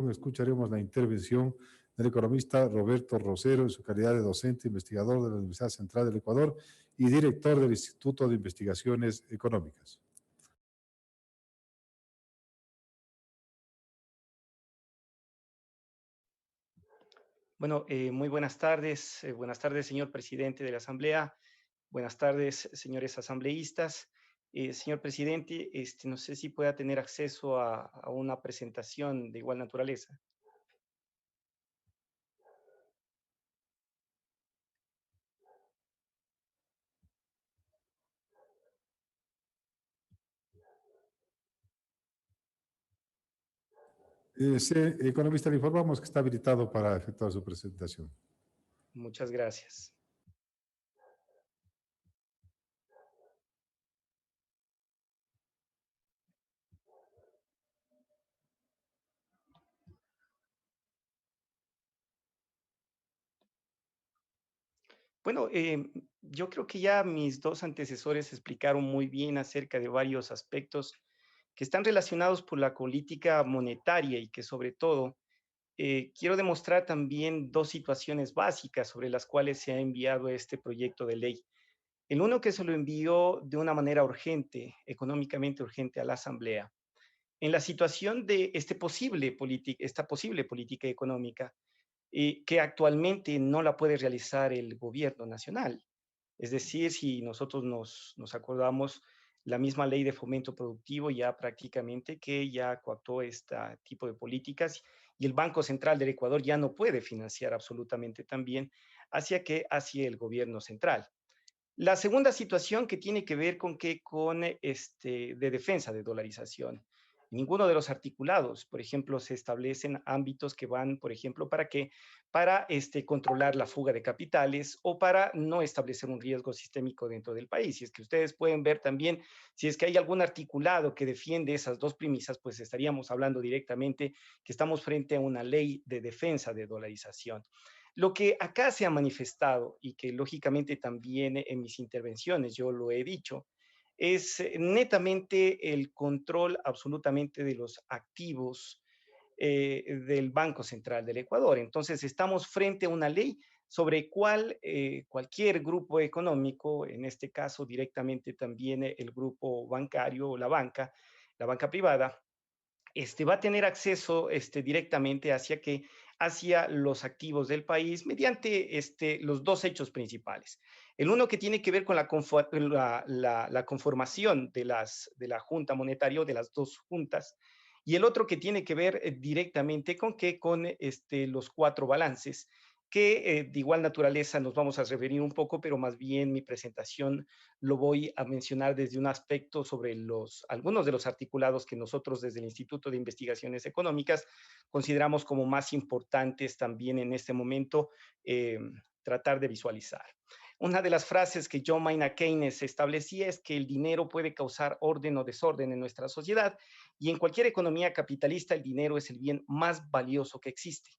Escucharemos la intervención del economista Roberto Rosero en su calidad de docente investigador de la Universidad Central del Ecuador y director del Instituto de Investigaciones Económicas. Bueno, muy buenas tardes, señor presidente de la Asamblea, buenas tardes, señores asambleístas. Señor presidente, no sé si pueda tener acceso a una presentación de igual naturaleza. Sí, economista, le informamos que está habilitado para efectuar su presentación. Muchas gracias. Bueno, yo creo que ya mis dos antecesores explicaron muy bien acerca de varios aspectos que están relacionados por la política monetaria y que sobre todo quiero demostrar también dos situaciones básicas sobre las cuales se ha enviado este proyecto de ley. El uno que se lo envió de una manera urgente, económicamente urgente a la Asamblea. En la situación de esta posible política económica que actualmente no la puede realizar el gobierno nacional. Es decir, si nosotros nos acordamos, la misma ley de fomento productivo ya prácticamente que ya coactó este tipo de políticas y el Banco Central del Ecuador ya no puede financiar absolutamente también hacia el gobierno central. La segunda situación que tiene que ver con de defensa de dolarización. Ninguno de los articulados, por ejemplo, se establecen ámbitos que van, por ejemplo, ¿para qué? Para controlar la fuga de capitales o para no establecer un riesgo sistémico dentro del país. Y es que ustedes pueden ver también, si es que hay algún articulado que defiende esas dos premisas, pues estaríamos hablando directamente que estamos frente a una ley de defensa de dolarización. Lo que acá se ha manifestado y que lógicamente también en mis intervenciones yo lo he dicho, es netamente el control absolutamente de los activos del Banco Central del Ecuador. Entonces, estamos frente a una ley sobre cualquier grupo económico, en este caso directamente también el grupo bancario o la banca privada, va a tener acceso directamente hacia los activos del país mediante los dos hechos principales. El uno que tiene que ver con la conformación de la Junta Monetaria o de las dos juntas, y el otro que tiene que ver directamente con los cuatro balances, que de igual naturaleza nos vamos a referir un poco, pero más bien mi presentación lo voy a mencionar desde un aspecto sobre algunos de los articulados que nosotros desde el Instituto de Investigaciones Económicas consideramos como más importantes también en este momento tratar de visualizar. Una de las frases que John Maynard Keynes establecía es que el dinero puede causar orden o desorden en nuestra sociedad y en cualquier economía capitalista el dinero es el bien más valioso que existe.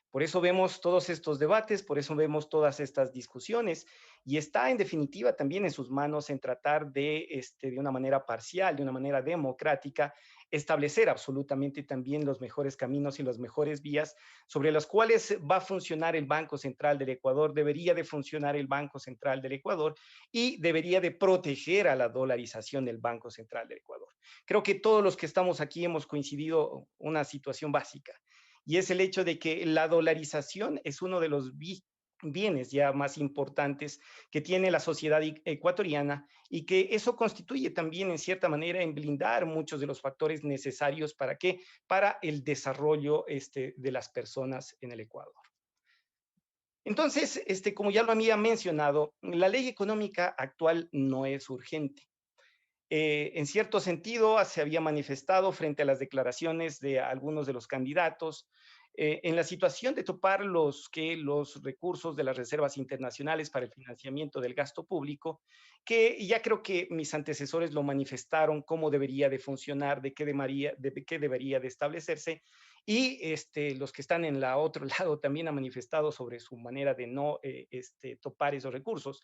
Por eso vemos todos estos debates, por eso vemos todas estas discusiones y está en definitiva también en sus manos en tratar de una manera parcial, de una manera democrática, establecer absolutamente también los mejores caminos y las mejores vías sobre las cuales va a funcionar el Banco Central del Ecuador, debería de funcionar el Banco Central del Ecuador y debería de proteger a la dolarización del Banco Central del Ecuador. Creo que todos los que estamos aquí hemos coincidido una situación básica y es el hecho de que la dolarización es uno de los bienes ya más importantes que tiene la sociedad ecuatoriana y que eso constituye también en cierta manera en blindar muchos de los factores necesarios para qué, para el desarrollo de las personas en el Ecuador. Entonces, como ya lo había mencionado, la ley económica actual no es urgente. En cierto sentido, se había manifestado frente a las declaraciones de algunos de los candidatos en la situación de topar los recursos de las reservas internacionales para el financiamiento del gasto público, que ya creo que mis antecesores lo manifestaron, cómo debería de funcionar, de qué debería de establecerse, y los que están en el otro lado también han manifestado sobre su manera de no topar esos recursos.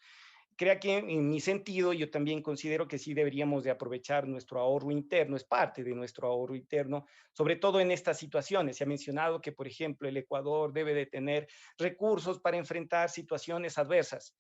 crea que en mi sentido yo también considero que sí deberíamos de aprovechar nuestro ahorro interno, es parte de nuestro ahorro interno, sobre todo en estas situaciones. Se ha mencionado que, por ejemplo, el Ecuador debe de tener recursos para enfrentar situaciones adversas.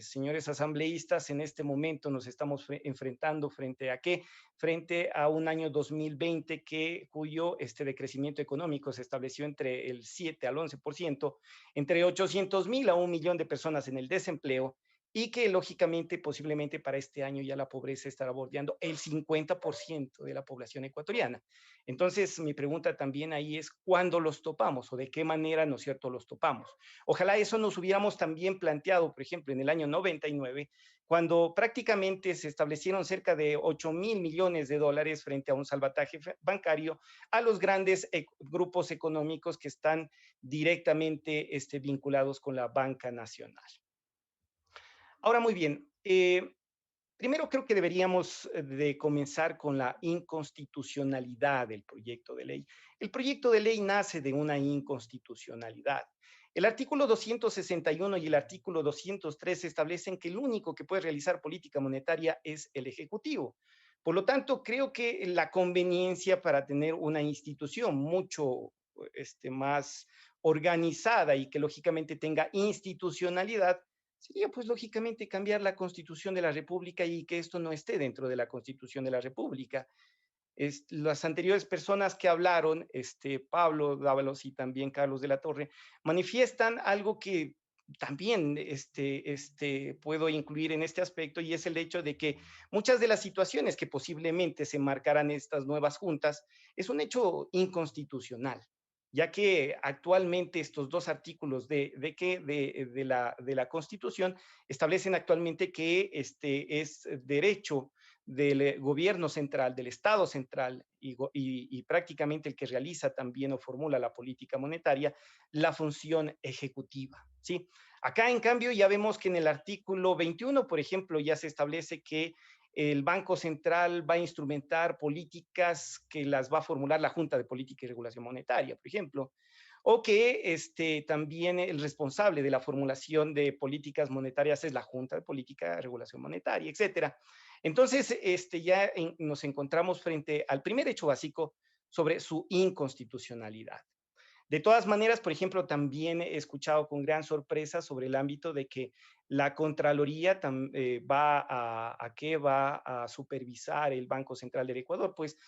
Señores asambleístas, en este momento nos estamos enfrentando frente a qué? Frente a un año 2020 cuyo decrecimiento económico se estableció entre el 7 al 11%, entre 800,000 a 1 millón de personas en el desempleo, y que lógicamente posiblemente para este año ya la pobreza estará bordeando el 50% de la población ecuatoriana. Entonces, mi pregunta también ahí es, ¿cuándo los topamos o de qué manera, ¿no es cierto?, los topamos? Ojalá eso nos hubiéramos también planteado, por ejemplo, en el año 99, cuando prácticamente se establecieron cerca de 8,000 millones de dólares frente a un salvataje bancario a los grandes grupos económicos que están directamente vinculados con la banca nacional. Ahora, muy bien, primero creo que deberíamos de comenzar con la inconstitucionalidad del proyecto de ley. El proyecto de ley nace de una inconstitucionalidad. El artículo 261 y el artículo 203 establecen que el único que puede realizar política monetaria es el Ejecutivo. Por lo tanto, creo que la conveniencia para tener una institución mucho más organizada y que lógicamente tenga institucionalidad sería, pues, lógicamente cambiar la Constitución de la República y que esto no esté dentro de la Constitución de la República. Las anteriores personas que hablaron, Pablo Dávalos y también Carlos de la Torre, manifiestan algo que también puedo incluir en este aspecto, y es el hecho de que muchas de las situaciones que posiblemente se marcarán estas nuevas juntas es un hecho inconstitucional, ya que actualmente estos dos artículos de la Constitución establecen actualmente que es derecho del gobierno central, del Estado central y prácticamente el que realiza también o formula la política monetaria, la función ejecutiva. ¿Sí? Acá, en cambio, ya vemos que en el artículo 21, por ejemplo, ya se establece que el Banco Central va a instrumentar políticas que las va a formular la Junta de Política y Regulación Monetaria, por ejemplo, o que también el responsable de la formulación de políticas monetarias es la Junta de Política y Regulación Monetaria, etcétera. Entonces, nos encontramos frente al primer hecho básico sobre su inconstitucionalidad. De todas maneras, por ejemplo, también he escuchado con gran sorpresa sobre el ámbito de que la Contraloría va a supervisar el Banco Central del Ecuador. Pues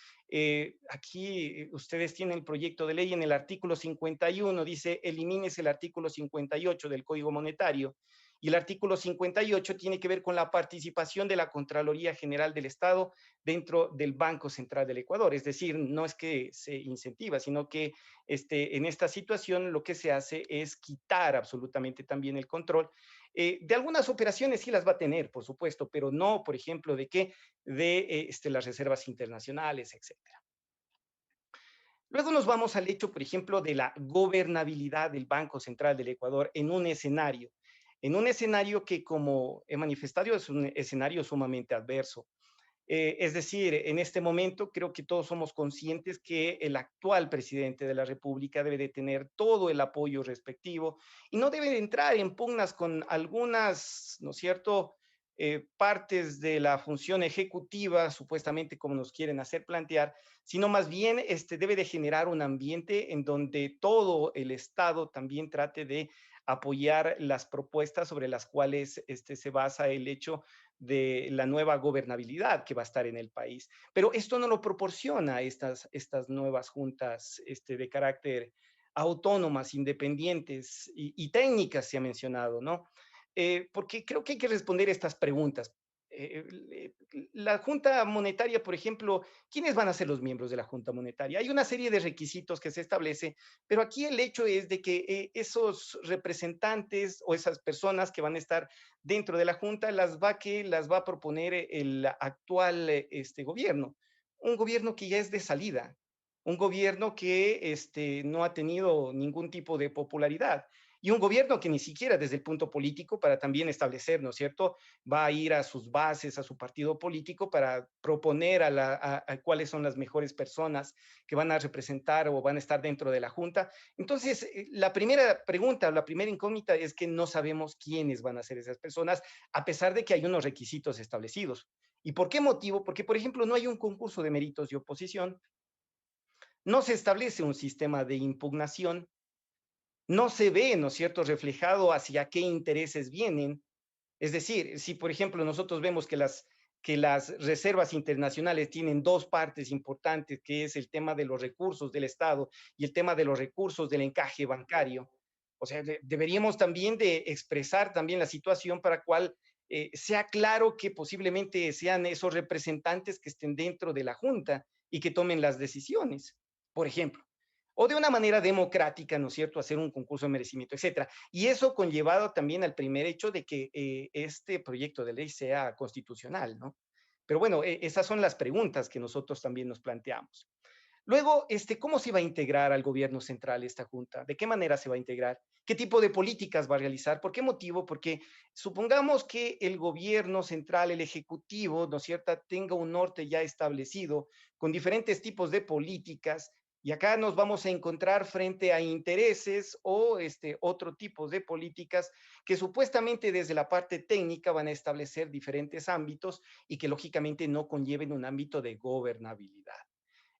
aquí ustedes tienen el proyecto de ley en el artículo 51, dice, elimines el artículo 58 del Código Monetario. Y el artículo 58 tiene que ver con la participación de la Contraloría General del Estado dentro del Banco Central del Ecuador. Es decir, no es que se incentiva, sino que en esta situación lo que se hace es quitar absolutamente también el control. De algunas operaciones sí las va a tener, por supuesto, pero no, por ejemplo, ¿de qué? De las reservas internacionales, etcétera. Luego nos vamos al hecho, por ejemplo, de la gobernabilidad del Banco Central del Ecuador en un escenario que, como he manifestado, es un escenario sumamente adverso. Es decir, en este momento creo que todos somos conscientes que el actual presidente de la República debe de tener todo el apoyo respectivo y no debe de entrar en pugnas con algunas, ¿no es cierto?, partes de la función ejecutiva, supuestamente como nos quieren hacer plantear, sino más bien debe de generar un ambiente en donde todo el Estado también trate de apoyar las propuestas sobre las cuales se basa el hecho de la nueva gobernabilidad que va a estar en el país. Pero esto no lo proporciona estas nuevas juntas de carácter autónomas, independientes y técnicas, se ha mencionado, ¿no? Porque creo que hay que responder estas preguntas. La Junta Monetaria, por ejemplo, ¿quiénes van a ser los miembros de la Junta Monetaria? Hay una serie de requisitos que se establece, pero aquí el hecho es de que esos representantes o esas personas que van a estar dentro de la Junta las va a proponer el actual gobierno, un gobierno que ya es de salida, un gobierno que no ha tenido ningún tipo de popularidad. y un gobierno que ni siquiera desde el punto político para también establecer, ¿no es cierto?, va a ir a sus bases, a su partido político para proponer a cuáles son las mejores personas que van a representar o van a estar dentro de la Junta. Entonces, la primera pregunta, la primera incógnita es que no sabemos quiénes van a ser esas personas, a pesar de que hay unos requisitos establecidos. ¿Y por qué motivo? Porque, por ejemplo, no hay un concurso de méritos y oposición, no se establece un sistema de impugnación, no se ve, ¿no es cierto?, reflejado hacia qué intereses vienen. Es decir, si por ejemplo nosotros vemos que las reservas internacionales tienen dos partes importantes, que es el tema de los recursos del Estado y el tema de los recursos del encaje bancario, o sea, deberíamos también de expresar también la situación para cual sea claro que posiblemente sean esos representantes que estén dentro de la Junta y que tomen las decisiones, por ejemplo. O de una manera democrática, ¿no es cierto?, hacer un concurso de merecimiento, etcétera. Y eso conllevado también al primer hecho de que este proyecto de ley sea constitucional, ¿no? Pero bueno, esas son las preguntas que nosotros también nos planteamos. Luego, ¿cómo se va a integrar al gobierno central esta junta? ¿De qué manera se va a integrar? ¿Qué tipo de políticas va a realizar? ¿Por qué motivo? Porque supongamos que el gobierno central, el ejecutivo, ¿no es cierto?, tenga un norte ya establecido con diferentes tipos de políticas y acá nos vamos a encontrar frente a intereses o otro tipo de políticas que supuestamente desde la parte técnica van a establecer diferentes ámbitos y que lógicamente no conlleven un ámbito de gobernabilidad.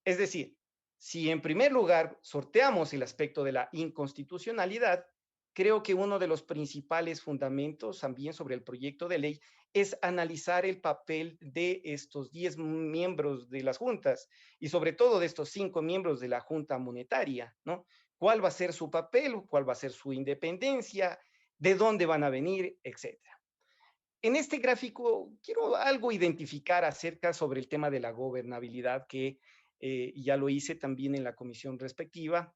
Es decir, si en primer lugar sorteamos el aspecto de la inconstitucionalidad, creo que uno de los principales fundamentos también sobre el proyecto de ley es analizar el papel de estos 10 miembros de las juntas y sobre todo de estos 5 miembros de la Junta Monetaria, ¿no? ¿Cuál va a ser su papel? ¿Cuál va a ser su independencia? ¿De dónde van a venir? Etcétera. En este gráfico quiero algo identificar acerca sobre el tema de la gobernabilidad que ya lo hice también en la comisión respectiva,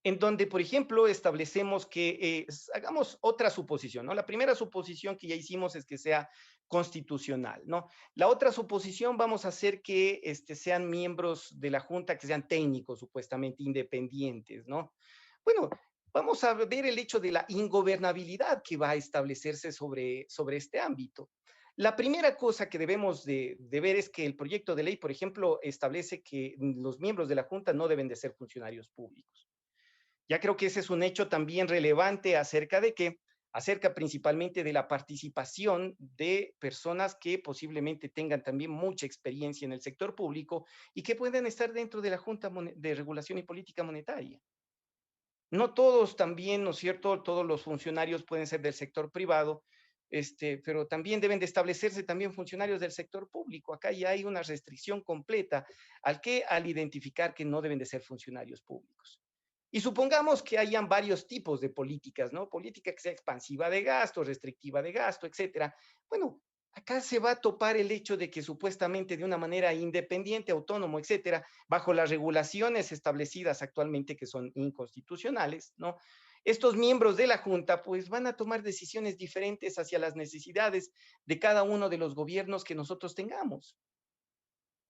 en donde, por ejemplo, establecemos que hagamos otra suposición, ¿no? La primera suposición que ya hicimos es que sea constitucional, ¿no? La otra suposición vamos a hacer que sean miembros de la Junta, que sean técnicos, supuestamente independientes, ¿no? Bueno, vamos a ver el hecho de la ingobernabilidad que va a establecerse sobre este ámbito. La primera cosa que debemos de ver es que el proyecto de ley, por ejemplo, establece que los miembros de la Junta no deben de ser funcionarios públicos. Ya creo que ese es un hecho también relevante acerca de qué, acerca principalmente de la participación de personas que posiblemente tengan también mucha experiencia en el sector público y que puedan estar dentro de la Junta de Regulación y Política Monetaria. No todos también, ¿no es cierto? Todos los funcionarios pueden ser del sector privado, pero también deben de establecerse también funcionarios del sector público. Acá ya hay una restricción completa al identificar que no deben de ser funcionarios públicos. Y supongamos que hayan varios tipos de políticas, ¿no? Política que sea expansiva de gasto, restrictiva de gasto, etcétera. Bueno, acá se va a topar el hecho de que supuestamente de una manera independiente, autónomo, etcétera, bajo las regulaciones establecidas actualmente que son inconstitucionales, ¿no? Estos miembros de la Junta pues van a tomar decisiones diferentes hacia las necesidades de cada uno de los gobiernos que nosotros tengamos.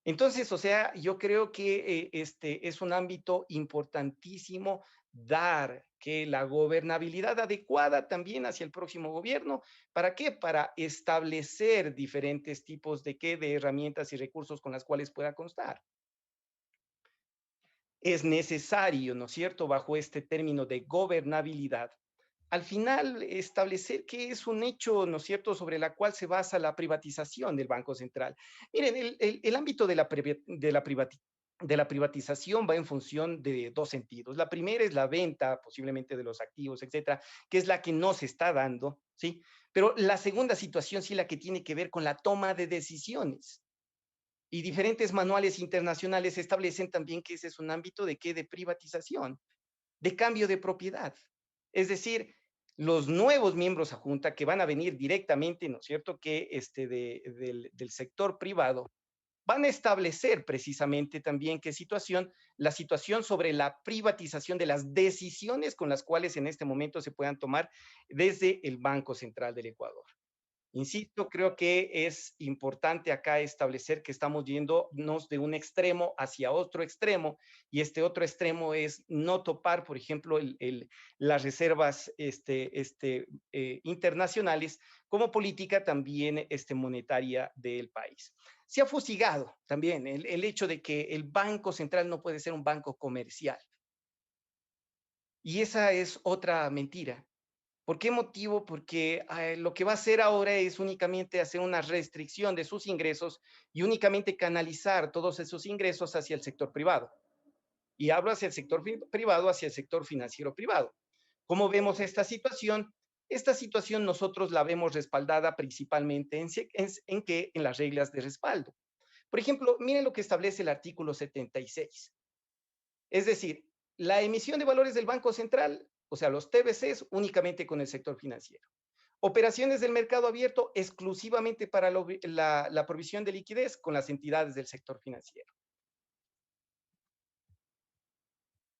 Entonces, o sea, yo creo que este es un ámbito importantísimo dar que la gobernabilidad adecuada también hacia el próximo gobierno. ¿Para qué? Para establecer diferentes tipos de herramientas y recursos con las cuales pueda constar. Es necesario, ¿no es cierto?, bajo este término de gobernabilidad, al final establecer que es un hecho, ¿no es cierto?, sobre la cual se basa la privatización del Banco Central. Miren, el ámbito de la privatización va en función de dos sentidos. La primera es la venta, posiblemente de los activos, etcétera, que es la que no se está dando, ¿sí? Pero la segunda situación sí la que tiene que ver con la toma de decisiones. Y diferentes manuales internacionales establecen también que ese es un ámbito de qué, de privatización, de cambio de propiedad. Es decir, los nuevos miembros a junta que van a venir directamente, ¿no es cierto?, que del sector privado, van a establecer precisamente también la situación sobre la privatización de las decisiones con las cuales en este momento se puedan tomar desde el Banco Central del Ecuador. Insisto, creo que es importante acá establecer que estamos yéndonos de un extremo hacia otro extremo, y este otro extremo es no topar, por ejemplo, las reservas internacionales como política también monetaria del país. Se ha fustigado también el hecho de que el Banco Central no puede ser un banco comercial. Y esa es otra mentira. ¿Por qué motivo? Porque lo que va a hacer ahora es únicamente hacer una restricción de sus ingresos y únicamente canalizar todos esos ingresos hacia el sector privado. Y hablo hacia el sector privado, hacia el sector financiero privado. ¿Cómo vemos esta situación? Esta situación nosotros la vemos respaldada principalmente en las reglas de respaldo. Por ejemplo, miren lo que establece el artículo 76. Es decir, la emisión de valores del Banco Central, o sea, los TBCs, únicamente con el sector financiero. Operaciones del mercado abierto exclusivamente para la provisión de liquidez con las entidades del sector financiero.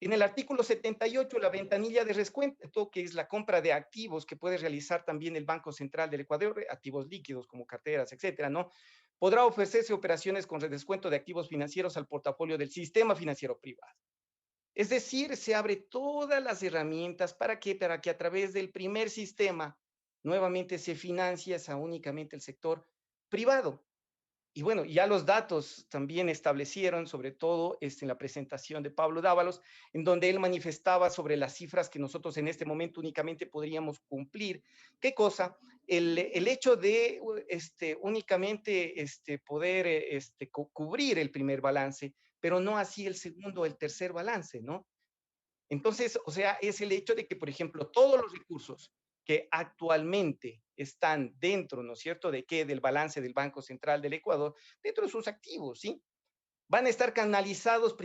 En el artículo 78, la ventanilla de descuento, que es la compra de activos que puede realizar también el Banco Central del Ecuador, activos líquidos como carteras, etcétera, ¿no? Podrá ofrecerse operaciones con redescuento de activos financieros al portafolio del sistema financiero privado. Es decir, se abre todas las herramientas para que a través del primer sistema nuevamente se financie únicamente el sector privado. Y bueno, ya los datos también establecieron, sobre todo en la presentación de Pablo Dávalos, en donde él manifestaba sobre las cifras que nosotros en este momento únicamente podríamos cumplir. ¿Qué cosa? El hecho de únicamente poder cubrir el primer balance, pero no así el segundo o el tercer balance, ¿no? Entonces, o sea, es el hecho de que, por ejemplo, todos los recursos que actualmente están dentro, ¿no es cierto?, de qué, del balance del Banco Central del Ecuador, dentro de sus activos, ¿sí? Van a estar canalizados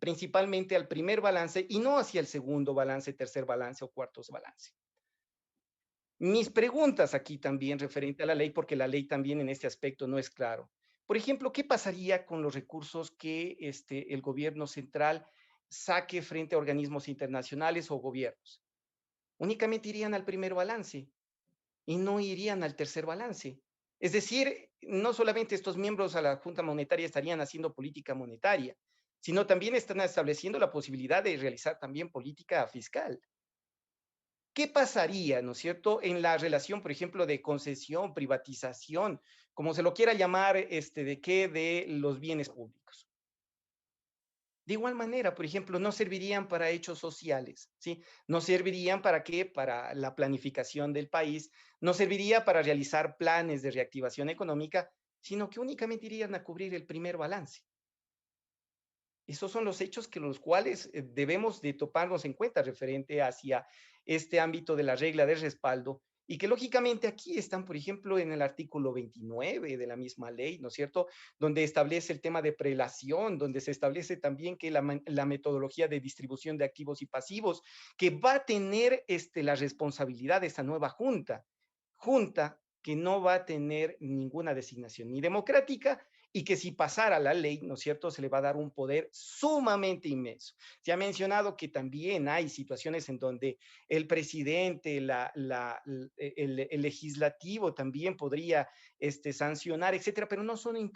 principalmente al primer balance y no hacia el segundo balance, tercer balance o cuarto balance. Mis preguntas aquí también referente a la ley, porque la ley también en este aspecto no es claro. Por ejemplo, ¿qué pasaría con los recursos que el gobierno central saque frente a organismos internacionales o gobiernos? Únicamente irían al primer balance y no irían al tercer balance. Es decir, no solamente estos miembros a la Junta Monetaria estarían haciendo política monetaria, sino también están estableciendo la posibilidad de realizar también política fiscal. ¿Qué pasaría, no es cierto?, en la relación, por ejemplo, de concesión, privatización, como se lo quiera llamar, de los bienes públicos. De igual manera, por ejemplo, no servirían para hechos sociales, ¿sí? No servirían para qué, para la planificación del país, no serviría para realizar planes de reactivación económica, sino que únicamente irían a cubrir el primer balance. Esos son los hechos que los cuales debemos de toparnos en cuenta referente hacia este ámbito de la regla de respaldo y que lógicamente aquí están, por ejemplo, en el artículo 29 de la misma ley, ¿no es cierto?, donde establece el tema de prelación, donde se establece también que la metodología de distribución de activos y pasivos, que va a tener la responsabilidad de esta nueva junta que no va a tener ninguna designación ni democrática y que si pasara la ley, ¿no es cierto?, se le va a dar un poder sumamente inmenso. Se ha mencionado que también hay situaciones en donde el presidente, el legislativo también podría sancionar, etcétera, pero no son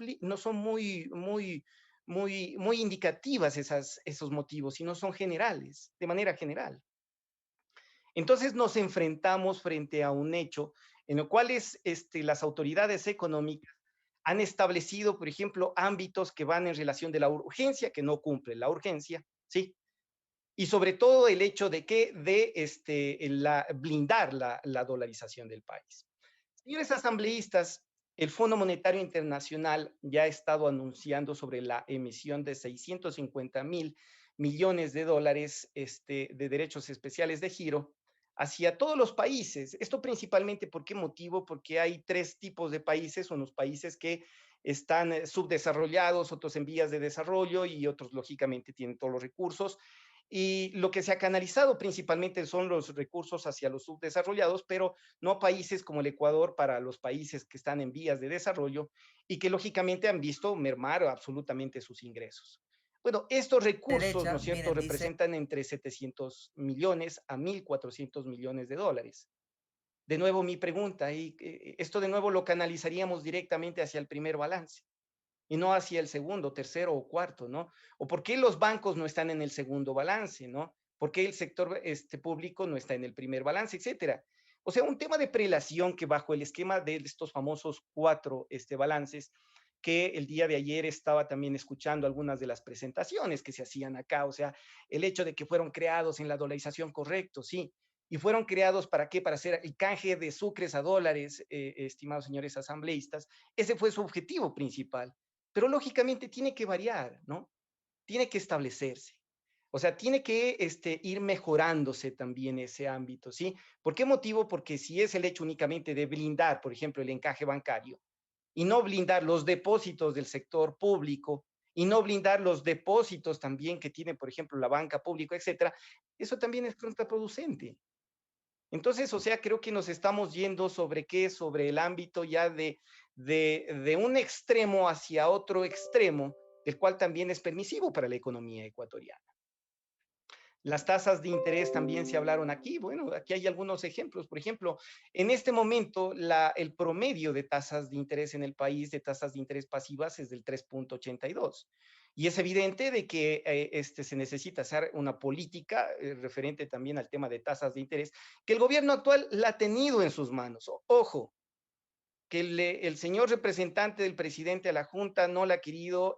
muy indicativas esos motivos, sino son generales, de manera general. Entonces nos enfrentamos frente a un hecho en el cual las autoridades económicas han establecido, por ejemplo, ámbitos que van en relación de la urgencia, que no cumple la urgencia, ¿sí? Y sobre todo el hecho de que blindar la dolarización del país. Señores asambleístas, el Fondo Monetario Internacional ya ha estado anunciando sobre la emisión de 650.000 millones de dólares de derechos especiales de giro hacia todos los países. Esto principalmente, ¿por qué motivo? Porque hay tres tipos de países, unos países que están subdesarrollados, otros en vías de desarrollo y otros, lógicamente, tienen todos los recursos. Y lo que se ha canalizado principalmente son los recursos hacia los subdesarrollados, pero no países como el Ecuador para los países que están en vías de desarrollo y que lógicamente han visto mermar absolutamente sus ingresos. Bueno, estos recursos, ¿no Derecha, es cierto?, miren, dice, representan entre 700 millones a 1.400 millones de dólares. De nuevo mi pregunta, y esto de nuevo lo canalizaríamos directamente hacia el primer balance y no hacia el segundo, tercero o cuarto, ¿no? ¿O por qué los bancos no están en el segundo balance, ¿no? ¿Por qué el sector público no está en el primer balance, etcétera? O sea, un tema de prelación que bajo el esquema de estos famosos cuatro balances, que el día de ayer estaba también escuchando algunas de las presentaciones que se hacían acá, o sea, el hecho de que fueron creados en la dolarización, correcto, sí, y fueron creados para qué, para hacer el canje de sucres a dólares, estimados señores asambleístas, ese fue su objetivo principal, pero lógicamente tiene que variar, ¿no? Tiene que establecerse. O sea, tiene que ir mejorándose también ese ámbito, ¿sí? ¿Por qué motivo? Porque si es el hecho únicamente de blindar, por ejemplo, el encaje bancario, y no blindar los depósitos del sector público, y no blindar los depósitos también que tiene, por ejemplo, la banca pública, etcétera, eso también es contraproducente. Entonces, o sea, creo que nos estamos yendo sobre qué, sobre el ámbito ya de un extremo hacia otro extremo, el cual también es permisivo para la economía ecuatoriana. Las tasas de interés también se hablaron aquí. Bueno, aquí hay algunos ejemplos. Por ejemplo, en este momento el promedio de tasas de interés en el país, de tasas de interés pasivas, es del 3,82. Y es evidente de que se necesita hacer una política referente también al tema de tasas de interés, que el gobierno actual la ha tenido en sus manos. Ojo, que el señor representante del presidente a la Junta no le ha querido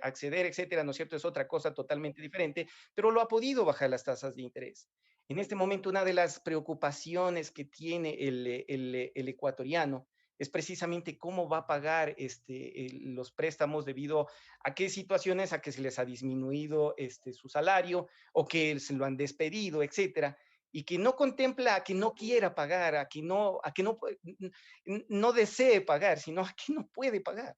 acceder, etcétera, ¿no es cierto? Es otra cosa totalmente diferente, pero lo ha podido bajar las tasas de interés. En este momento, una de las preocupaciones que tiene el ecuatoriano es precisamente cómo va a pagar los préstamos debido a qué situaciones, a que se les ha disminuido su salario o que se lo han despedido, etcétera, y que no contempla a que no quiera pagar, no desee pagar, sino a que no puede pagar.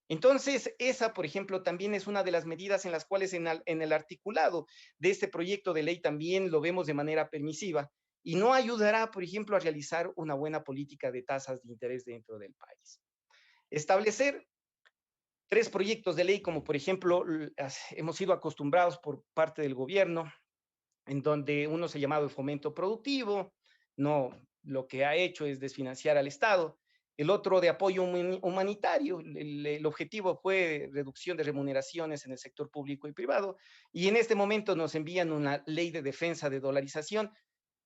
Entonces, esa, por ejemplo, también es una de las medidas en las cuales en el articulado de este proyecto de ley también lo vemos de manera permisiva y no ayudará, por ejemplo, a realizar una buena política de tasas de interés dentro del país. Establecer tres proyectos de ley, como por ejemplo hemos sido acostumbrados por parte del gobierno, en donde uno se ha llamado el fomento productivo, no, lo que ha hecho es desfinanciar al Estado. El otro de apoyo humanitario, el objetivo fue reducción de remuneraciones en el sector público y privado, y en este momento nos envían una ley de defensa de dolarización,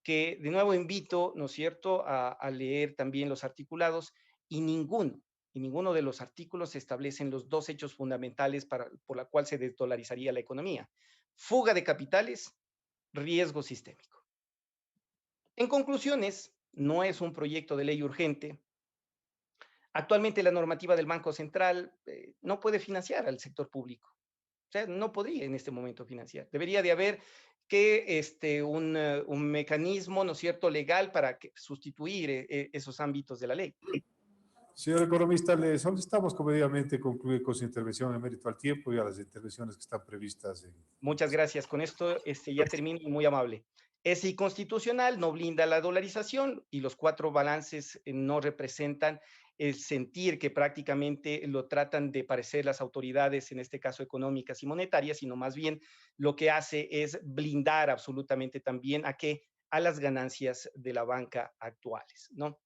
que de nuevo invito, ¿no es cierto?, a leer también los articulados, y ninguno de los artículos se establecen los dos hechos fundamentales por la cual se desdolarizaría la economía: fuga de capitales, riesgo sistémico. En conclusiones, no es un proyecto de ley urgente. Actualmente la normativa del Banco Central no puede financiar al sector público. O sea, no podría en este momento financiar. Debería de haber que un mecanismo, ¿no es cierto?, legal para sustituir esos ámbitos de la ley. Señor economista, le solicitamos comedidamente concluir con su intervención en mérito al tiempo y a las intervenciones que están previstas en... Muchas gracias. Con esto ya termino, muy amable. Es inconstitucional, no blinda la dolarización y los cuatro balances no representan el sentir que prácticamente lo tratan de parecer las autoridades, en este caso económicas y monetarias, sino más bien lo que hace es blindar absolutamente también a qué, a las ganancias de la banca actuales, ¿no?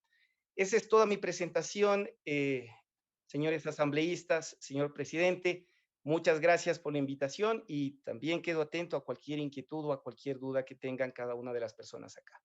Esa es toda mi presentación, señores asambleístas, señor presidente. Muchas gracias por la invitación y también quedo atento a cualquier inquietud o a cualquier duda que tengan cada una de las personas acá.